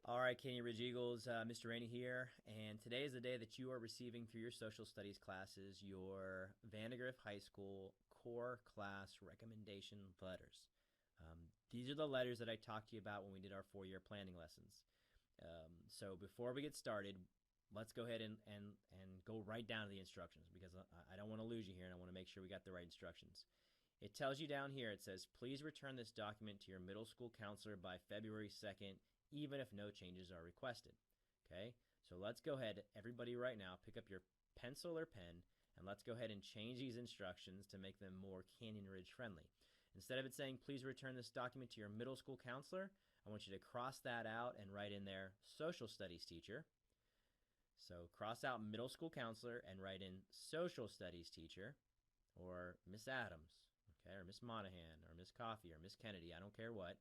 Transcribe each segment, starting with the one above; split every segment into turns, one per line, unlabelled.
All right, Canyon Ridge Eagles, Mr. Rainey here, and today is the day that you are receiving through your social studies classes your Vandegrift High School core class recommendation letters. These are the letters that I talked to you about when we did our 4-year planning lessons. So before we get started, let's go ahead and go right down to the instructions because I don't want to lose you here and I want to make sure we got the right instructions. It tells you down here, it says, please return this document to your middle school counselor by February 2nd, even if no changes are requested. Okay, so let's go ahead, everybody right now, pick up your pencil or pen, and let's go ahead and change these instructions to make them more Canyon Ridge friendly. Instead of it saying, please return this document to your middle school counselor, I want you to cross that out and write in there, social studies teacher. So cross out middle school counselor and write in social studies teacher or Miss Adams, okay, or Miss Monahan, or Miss Coffey, or Miss Kennedy, I don't care what.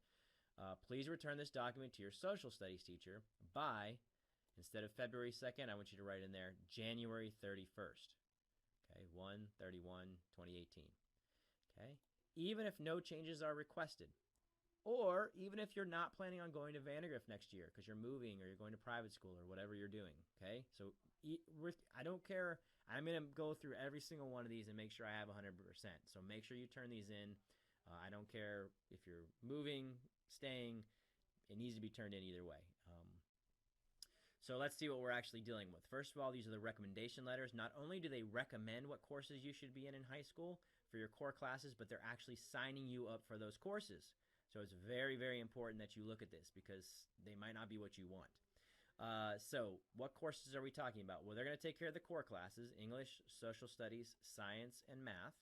Please return this document to your social studies teacher by, instead of February 2nd, I want you to write in there January 31st. Okay, 1/31/2018. Okay, even if no changes are requested. Or even if you're not planning on going to Vandegrift next year because you're moving or you're going to private school or whatever you're doing. Okay, so I don't care. I'm going to go through every single one of these and make sure I have 100%. So make sure you turn these in. I don't care if you're moving, staying. It needs to be turned in either way. So let's see what we're actually dealing with. First of all, these are the recommendation letters. Not only do they recommend what courses you should be in high school for your core classes, but they're actually signing you up for those courses. So it's very, very important that you look at this because they might not be what you want. So what courses are we talking about? Well, they're going to take care of the core classes, English, social studies, science, and math.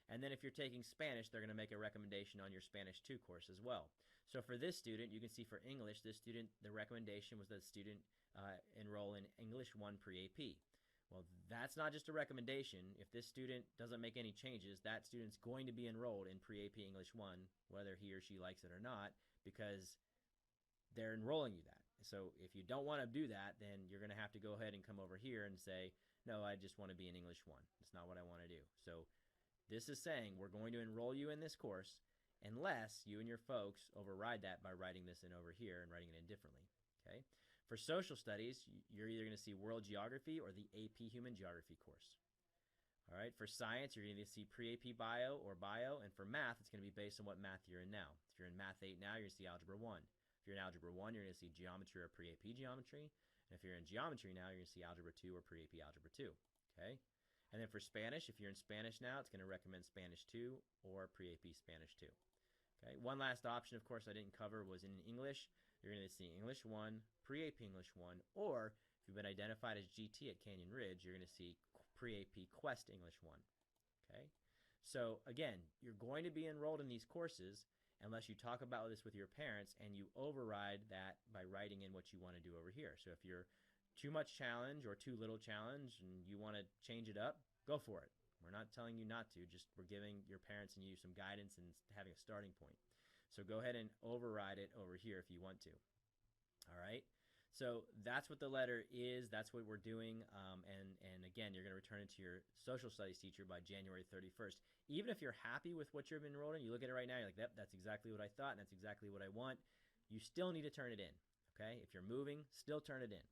And then if you're taking Spanish, they're going to make a recommendation on your Spanish 2 course as well. So for this student, you can see for English, this student, the recommendation was that the student enroll in English 1 pre-AP. Well, that's not just a recommendation. If this student doesn't make any changes, that student's going to be enrolled in pre-AP English 1, whether he or she likes it or not, because they're enrolling you that. So if you don't want to do that, then you're going to have to go ahead and come over here and say, no, I just want to be in English 1. That's not what I want to do. So this is saying we're going to enroll you in this course unless you and your folks override that by writing this in over here and writing it in differently. Okay. For social studies, you're either going to see world geography or the AP human geography course. All right. For science, you're going to see pre-AP bio or bio. And for math, it's going to be based on what math you're in now. If you're in math 8 now, you're going to see algebra 1. If you're in algebra 1, you're going to see geometry or pre-AP geometry. And if you're in geometry now, you're going to see algebra 2 or pre-AP algebra 2. Okay. And then for Spanish, if you're in Spanish now, it's going to recommend Spanish 2 or pre-AP Spanish 2. Okay. One last option, of course, I didn't cover was in English. You're going to see English 1, pre-AP English 1, or if you've been identified as GT at Canyon Ridge, you're going to see pre-AP Quest English 1. Okay. So again, you're going to be enrolled in these courses unless you talk about this with your parents and you override that by writing in what you want to do over here. So if you're too much challenge or too little challenge and you want to change it up, go for it. We're not telling you not to, just we're giving your parents and you some guidance and having a starting point. So go ahead and override it over here if you want to. All right. So that's what the letter is. That's what we're doing. And again, you're going to return it to your social studies teacher by January 31st. Even if you're happy with what you've enrolled in, you look at it right now, you're like, that's exactly what I thought, and that's exactly what I want. You still need to turn it in. Okay. If you're moving, still turn it in.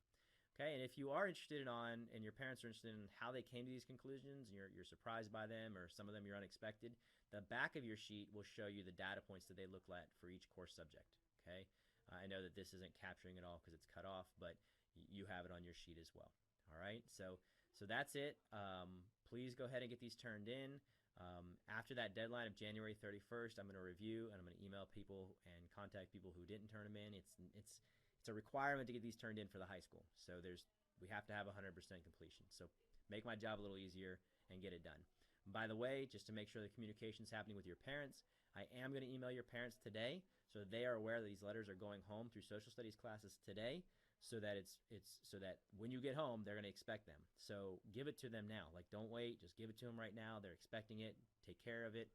Okay, and if you are interested and your parents are interested in how they came to these conclusions, and you're surprised by them, or some of them you're unexpected, the back of your sheet will show you the data points that they look at for each course subject. Okay, I know that this isn't capturing it all because it's cut off, but you have it on your sheet as well. All right, so that's it. Please go ahead and get these turned in. After that deadline of January 31st, I'm going to review and I'm going to email people and contact people who didn't turn them in. It's a requirement to get these turned in for the high school. So we have to have 100% completion. So make my job a little easier and get it done. And by the way, just to make sure the communication is happening with your parents, I am going to email your parents today so they are aware that these letters are going home through social studies classes today, so that it's so that when you get home they're going to expect them. So give it to them now. Like, don't wait, just give it to them right now. They're expecting it. Take care of it.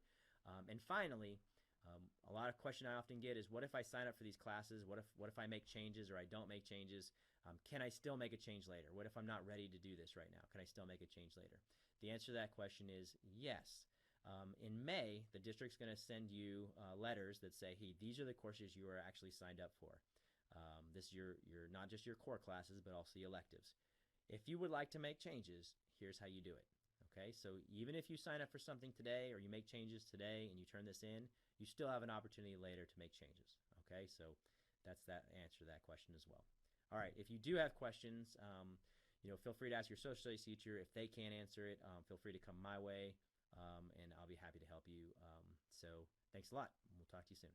And finally, a lot of question I often get is, what if I sign up for these classes? What if I make changes or I don't make changes? Can I still make a change later? What if I'm not ready to do this right now? Can I still make a change later? The answer to that question is yes. In May, the district's going to send you letters that say, hey, these are the courses you are actually signed up for. This is your not just your core classes, but also the electives. If you would like to make changes, here's how you do it. Okay, so even if you sign up for something today or you make changes today and you turn this in, you still have an opportunity later to make changes. Okay, so that's that answer to that question as well. All right, if you do have questions, feel free to ask your social studies teacher. If they can't answer it, feel free to come my way, and I'll be happy to help you. So thanks a lot. We'll talk to you soon.